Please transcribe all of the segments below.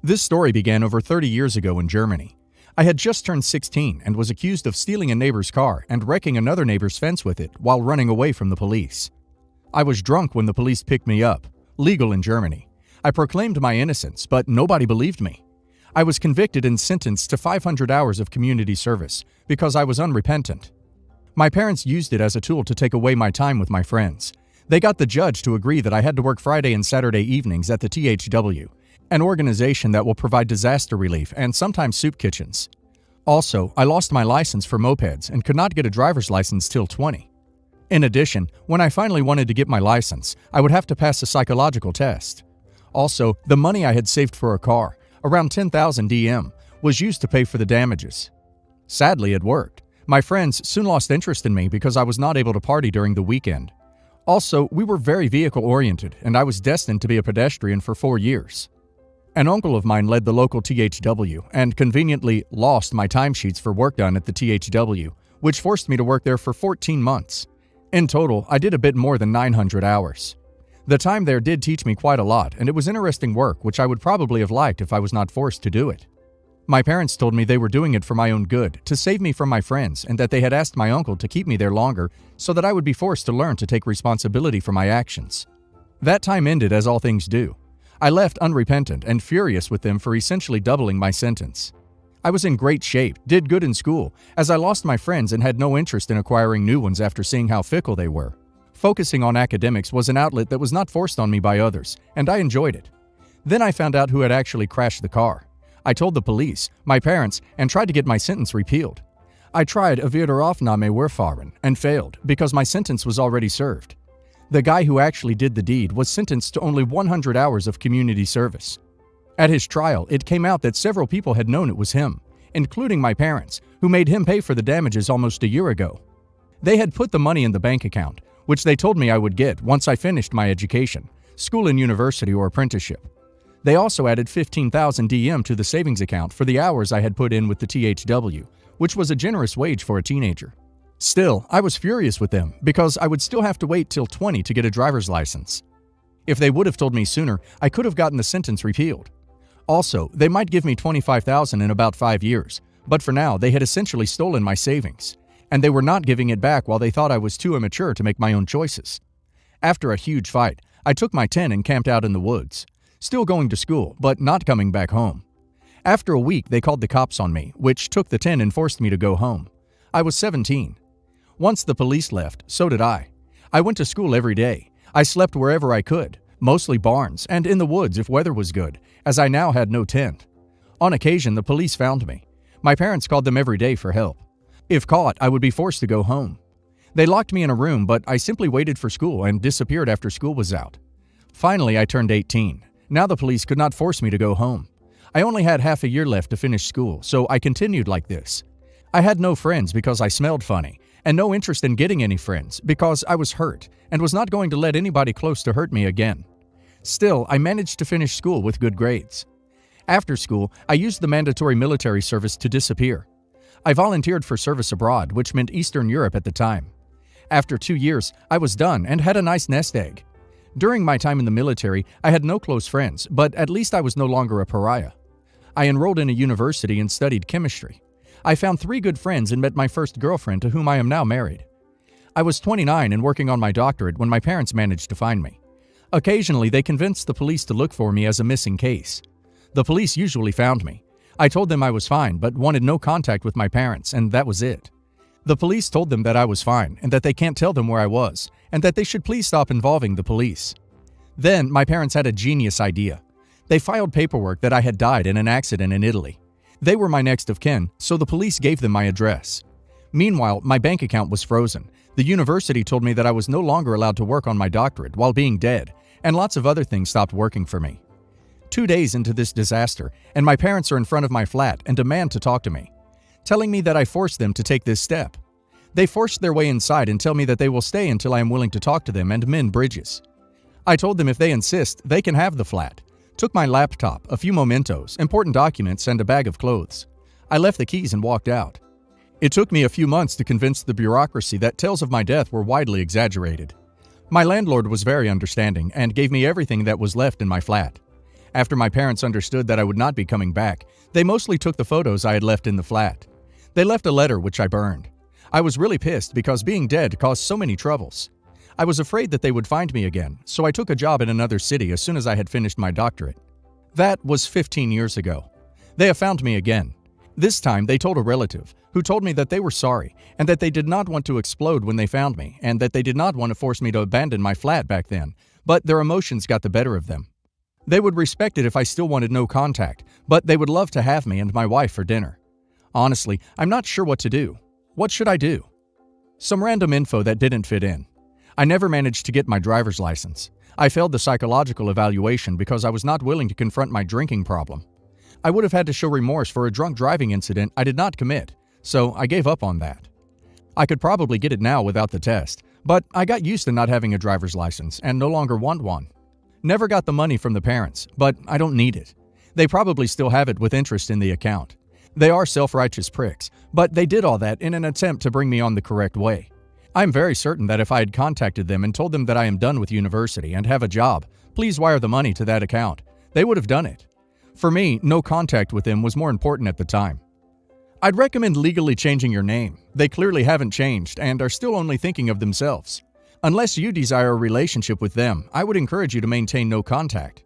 This story began over 30 years ago in Germany. I had just turned 16 and was accused of stealing a neighbor's car and wrecking another neighbor's fence with it while running away from the police. I was drunk when the police picked me up, legal in Germany. I proclaimed my innocence, but nobody believed me. I was convicted and sentenced to 500 hours of community service because I was unrepentant. My parents used it as a tool to take away my time with my friends. They got the judge to agree that I had to work Friday and Saturday evenings at the THW, an organization that will provide disaster relief and sometimes soup kitchens. Also, I lost my license for mopeds and could not get a driver's license till 20. In addition, when I finally wanted to get my license, I would have to pass a psychological test. Also, the money I had saved for a car, around 10,000 DM, was used to pay for the damages. Sadly, it worked. My friends soon lost interest in me because I was not able to party during the weekend. Also, we were very vehicle-oriented, and I was destined to be a pedestrian for 4 years. An uncle of mine led the local THW and conveniently lost my timesheets for work done at the THW, which forced me to work there for 14 months. In total, I did a bit more than 900 hours. The time there did teach me quite a lot, and it was interesting work which I would probably have liked if I was not forced to do it. My parents told me they were doing it for my own good, to save me from my friends, and that they had asked my uncle to keep me there longer so that I would be forced to learn to take responsibility for my actions. That time ended as all things do. I left unrepentant and furious with them for essentially doubling my sentence. I was in great shape, did good in school, as I lost my friends and had no interest in acquiring new ones after seeing how fickle they were. Focusing on academics was an outlet that was not forced on me by others, and I enjoyed it. Then I found out who had actually crashed the car. I told the police, my parents, and tried to get my sentence repealed. I tried a Wiederaufnahmeverfahren and failed because my sentence was already served. The guy who actually did the deed was sentenced to only 100 hours of community service. At his trial, it came out that several people had known it was him, including my parents, who made him pay for the damages almost a year ago. They had put the money in the bank account, which they told me I would get once I finished my education, school and university or apprenticeship. They also added 15,000 DM to the savings account for the hours I had put in with the THW, which was a generous wage for a teenager. Still, I was furious with them because I would still have to wait till 20 to get a driver's license. If they would have told me sooner, I could have gotten the sentence repealed. Also, they might give me 25,000 in about 5 years, but for now they had essentially stolen my savings, and they were not giving it back while they thought I was too immature to make my own choices. After a huge fight, I took my tent and camped out in the woods, still going to school, but not coming back home. After a week, they called the cops on me, which took the tent and forced me to go home. I was 17. Once the police left, so did I. I went to school every day. I slept wherever I could, mostly barns and in the woods if weather was good, as I now had no tent. On occasion, the police found me. My parents called them every day for help. If caught, I would be forced to go home. They locked me in a room, but I simply waited for school and disappeared after school was out. Finally, I turned 18. Now the police could not force me to go home. I only had half a year left to finish school, so I continued like this. I had no friends because I smelled funny, and no interest in getting any friends because I was hurt and was not going to let anybody close to hurt me again. Still, I managed to finish school with good grades. After school, I used the mandatory military service to disappear. I volunteered for service abroad, which meant Eastern Europe at the time. After 2 years, I was done and had a nice nest egg. During my time in the military, I had no close friends, but at least I was no longer a pariah. I enrolled in a university and studied chemistry. I found 3 good friends and met my first girlfriend, to whom I am now married. I was 29 and working on my doctorate when my parents managed to find me. Occasionally, they convinced the police to look for me as a missing case. The police usually found me. I told them I was fine, but wanted no contact with my parents, and that was it. The police told them that I was fine, and that they can't tell them where I was, and that they should please stop involving the police. Then, my parents had a genius idea. They filed paperwork that I had died in an accident in Italy. They were my next of kin, so the police gave them my address. Meanwhile, my bank account was frozen. The university told me that I was no longer allowed to work on my doctorate while being dead, and lots of other things stopped working for me. 2 days into this disaster, and my parents are in front of my flat and demand to talk to me, telling me that I forced them to take this step. They forced their way inside and tell me that they will stay until I am willing to talk to them and mend bridges. I told them if they insist, they can have the flat. Took my laptop, a few mementos, important documents, and a bag of clothes. I left the keys and walked out. It took me a few months to convince the bureaucracy that tales of my death were widely exaggerated. My landlord was very understanding and gave me everything that was left in my flat. After my parents understood that I would not be coming back, they mostly took the photos I had left in the flat. They left a letter which I burned. I was really pissed because being dead caused so many troubles. I was afraid that they would find me again, so I took a job in another city as soon as I had finished my doctorate. That was 15 years ago. They have found me again. This time they told a relative, who told me that they were sorry and that they did not want to explode when they found me and that they did not want to force me to abandon my flat back then, but their emotions got the better of them. They would respect it if I still wanted no contact, but they would love to have me and my wife for dinner. Honestly, I'm not sure what to do. What should I do? Some random info that didn't fit in. I never managed to get my driver's license. I failed the psychological evaluation because I was not willing to confront my drinking problem. I would have had to show remorse for a drunk driving incident I did not commit, so I gave up on that. I could probably get it now without the test, but I got used to not having a driver's license and no longer want one. Never got the money from the parents, but I don't need it. They probably still have it with interest in the account. They are self-righteous pricks, but they did all that in an attempt to bring me on the correct way. I am very certain that if I had contacted them and told them that I am done with university and have a job, please wire the money to that account, they would have done it. For me, no contact with them was more important at the time. I'd recommend legally changing your name. They clearly haven't changed and are still only thinking of themselves. Unless you desire a relationship with them, I would encourage you to maintain no contact.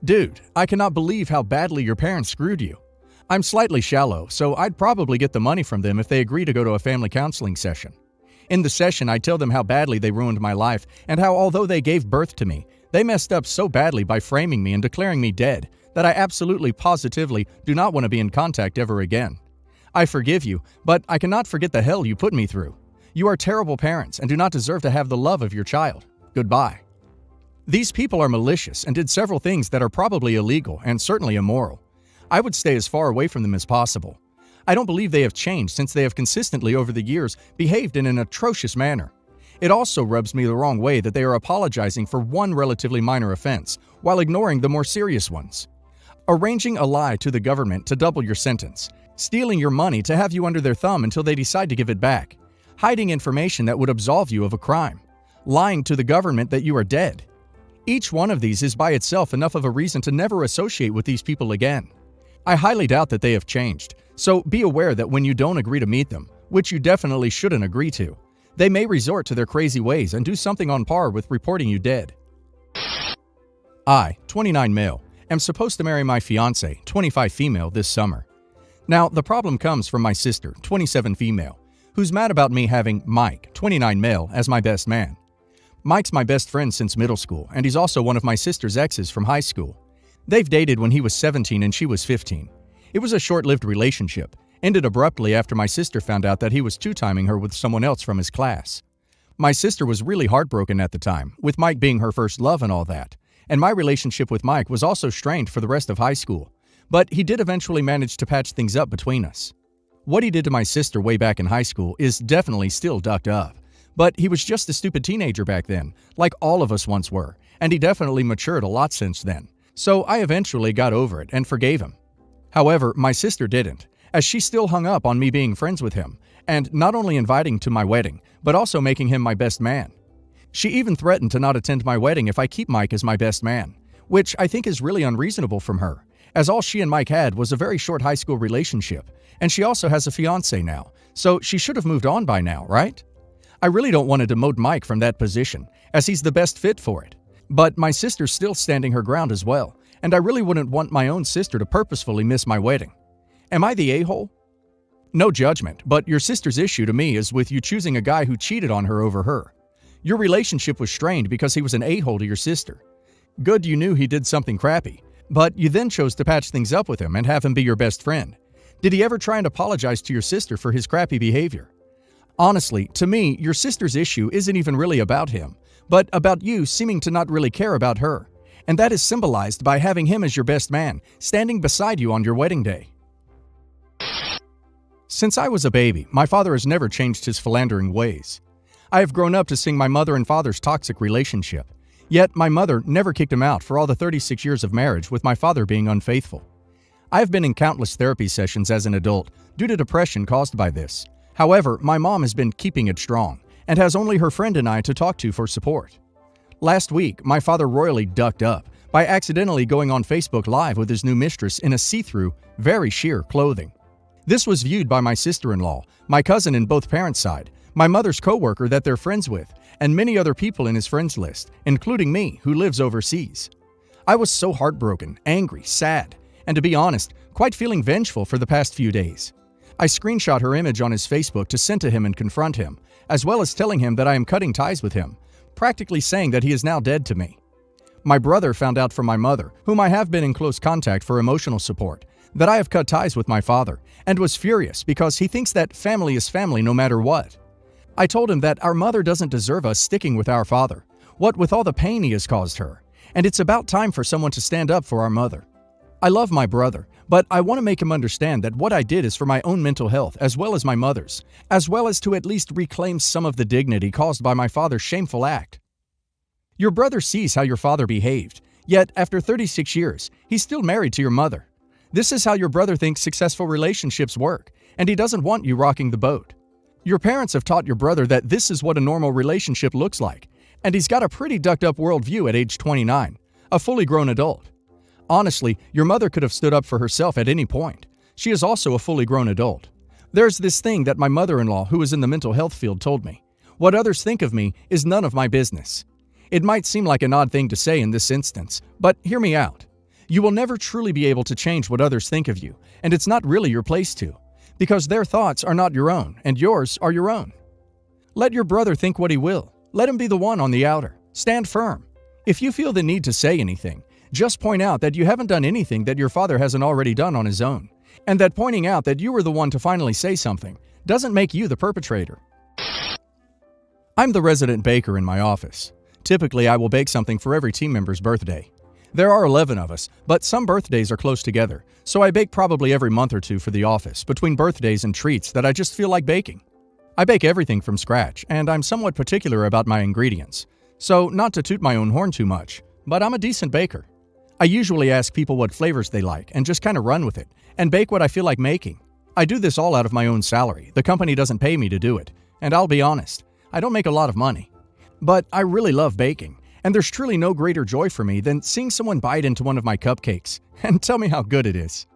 Dude, I cannot believe how badly your parents screwed you. I'm slightly shallow, so I'd probably get the money from them if they agree to go to a family counseling session. In the session, I tell them how badly they ruined my life and how although they gave birth to me, they messed up so badly by framing me and declaring me dead that I absolutely positively do not want to be in contact ever again. I forgive you, but I cannot forget the hell you put me through. You are terrible parents and do not deserve to have the love of your child. Goodbye. These people are malicious and did several things that are probably illegal and certainly immoral. I would stay as far away from them as possible. I don't believe they have changed since they have consistently over the years behaved in an atrocious manner. It also rubs me the wrong way that they are apologizing for one relatively minor offense while ignoring the more serious ones. Arranging a lie to the government to double your sentence, stealing your money to have you under their thumb until they decide to give it back, hiding information that would absolve you of a crime, lying to the government that you are dead. Each one of these is by itself enough of a reason to never associate with these people again. I highly doubt that they have changed, so be aware that when you don't agree to meet them, which you definitely shouldn't agree to, they may resort to their crazy ways and do something on par with reporting you dead. I, 29 male, am supposed to marry my fiancée, 25 female, this summer. Now, the problem comes from my sister, 27 female, who's mad about me having Mike, 29 male, as my best man. Mike's my best friend since middle school, and he's also one of my sister's exes from high school. They've dated when he was 17 and she was 15. It was a short-lived relationship, ended abruptly after my sister found out that he was two-timing her with someone else from his class. My sister was really heartbroken at the time, with Mike being her first love and all that, and my relationship with Mike was also strained for the rest of high school, but he did eventually manage to patch things up between us. What he did to my sister way back in high school is definitely still ducked up, but he was just a stupid teenager back then, like all of us once were, and he definitely matured a lot since then. So I eventually got over it and forgave him. However, my sister didn't, as she still hung up on me being friends with him, and not only inviting to my wedding, but also making him my best man. She even threatened to not attend my wedding if I keep Mike as my best man, which I think is really unreasonable from her, as all she and Mike had was a very short high school relationship, and she also has a fiancé now, so she should have moved on by now, right? I really don't want to demote Mike from that position, as he's the best fit for it. But my sister's still standing her ground as well, and I really wouldn't want my own sister to purposefully miss my wedding. Am I the a-hole? No judgment, but your sister's issue to me is with you choosing a guy who cheated on her over her. Your relationship was strained because he was an a-hole to your sister. Good you knew he did something crappy, but you then chose to patch things up with him and have him be your best friend. Did he ever try and apologize to your sister for his crappy behavior? Honestly, to me, your sister's issue isn't even really about him, but about you seeming to not really care about her. And that is symbolized by having him as your best man, standing beside you on your wedding day. Since I was a baby, my father has never changed his philandering ways. I have grown up to seeing my mother and father's toxic relationship, yet my mother never kicked him out for all the 36 years of marriage with my father being unfaithful. I have been in countless therapy sessions as an adult due to depression caused by this. However, my mom has been keeping it strong and has only her friend and I to talk to for support. Last week, my father royally ducked up, by accidentally going on Facebook Live with his new mistress in a see-through, very sheer clothing. This was viewed by my sister-in-law, my cousin in both parents' side, my mother's co-worker that they're friends with, and many other people in his friends list, including me, who lives overseas. I was so heartbroken, angry, sad, and to be honest, quite feeling vengeful for the past few days. I screenshot her image on his Facebook to send to him and confront him, as well as telling him that I am cutting ties with him, practically saying that he is now dead to me. My brother found out from my mother, whom I have been in close contact for emotional support, that I have cut ties with my father, and was furious because he thinks that family is family no matter what. I told him that our mother doesn't deserve us sticking with our father, what with all the pain he has caused her, and it's about time for someone to stand up for our mother. I love my brother, but I want to make him understand that what I did is for my own mental health as well as my mother's, as well as to at least reclaim some of the dignity caused by my father's shameful act. Your brother sees how your father behaved, yet after 36 years, he's still married to your mother. This is how your brother thinks successful relationships work, and he doesn't want you rocking the boat. Your parents have taught your brother that this is what a normal relationship looks like, and he's got a pretty ducked-up worldview at age 29, a fully grown adult. Honestly, your mother could have stood up for herself at any point. She is also a fully grown adult. There's this thing that my mother-in-law, who is in the mental health field, told me. What others think of me is none of my business. It might seem like an odd thing to say in this instance, but hear me out. You will never truly be able to change what others think of you, and it's not really your place to, because their thoughts are not your own, and yours are your own. Let your brother think what he will. Let him be the one on the outer. Stand firm. If you feel the need to say anything, just point out that you haven't done anything that your father hasn't already done on his own, and that pointing out that you were the one to finally say something doesn't make you the perpetrator. I'm the resident baker in my office. Typically, I will bake something for every team member's birthday. There are 11 of us, but some birthdays are close together, so I bake probably every month or two for the office between birthdays and treats that I just feel like baking. I bake everything from scratch, and I'm somewhat particular about my ingredients. So, not to toot my own horn too much, but I'm a decent baker. I usually ask people what flavors they like and just kind of run with it, and bake what I feel like making. I do this all out of my own salary. The company doesn't pay me to do it, and I'll be honest, I don't make a lot of money. But I really love baking, and there's truly no greater joy for me than seeing someone bite into one of my cupcakes and tell me how good it is.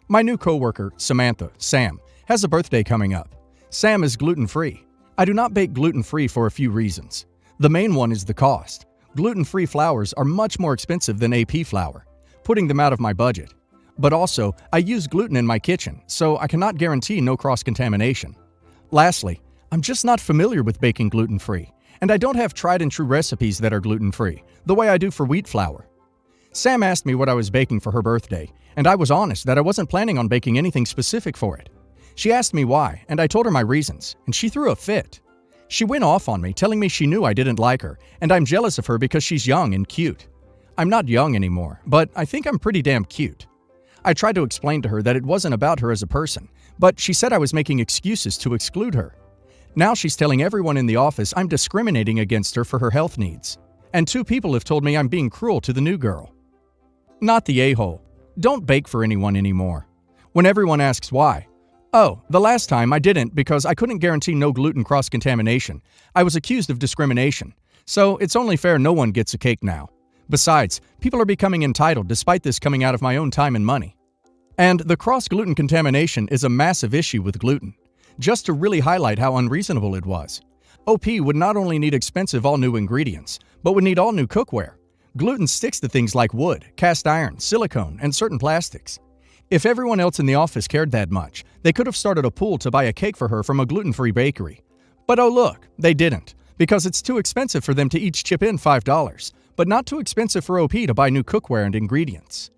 My new coworker, Samantha, Sam, has a birthday coming up. Sam is gluten-free. I do not bake gluten-free for a few reasons. The main one is the cost. Gluten-free flours are much more expensive than AP flour, putting them out of my budget. But also, I use gluten in my kitchen, so I cannot guarantee no cross-contamination. Lastly, I'm just not familiar with baking gluten-free, and I don't have tried-and-true recipes that are gluten-free, the way I do for wheat flour. Sam asked me what I was baking for her birthday, and I was honest that I wasn't planning on baking anything specific for it. She asked me why, and I told her my reasons, and she threw a fit. She went off on me, telling me she knew I didn't like her, and I'm jealous of her because she's young and cute. I'm not young anymore, but I think I'm pretty damn cute. I tried to explain to her that it wasn't about her as a person, but she said I was making excuses to exclude her. Now she's telling everyone in the office I'm discriminating against her for her health needs. And 2 people have told me I'm being cruel to the new girl. Not the a-hole. Don't bake for anyone anymore. When everyone asks why, oh, the last time I didn't because I couldn't guarantee no gluten cross-contamination. I was accused of discrimination. So it's only fair no one gets a cake now. Besides, people are becoming entitled despite this coming out of my own time and money. And the cross-gluten contamination is a massive issue with gluten. Just to really highlight how unreasonable it was. OP would not only need expensive all-new ingredients, but would need all-new cookware. Gluten sticks to things like wood, cast iron, silicone, and certain plastics. If everyone else in the office cared that much, they could have started a pool to buy a cake for her from a gluten-free bakery. But oh look, they didn't, because it's too expensive for them to each chip in $5, but not too expensive for OP to buy new cookware and ingredients.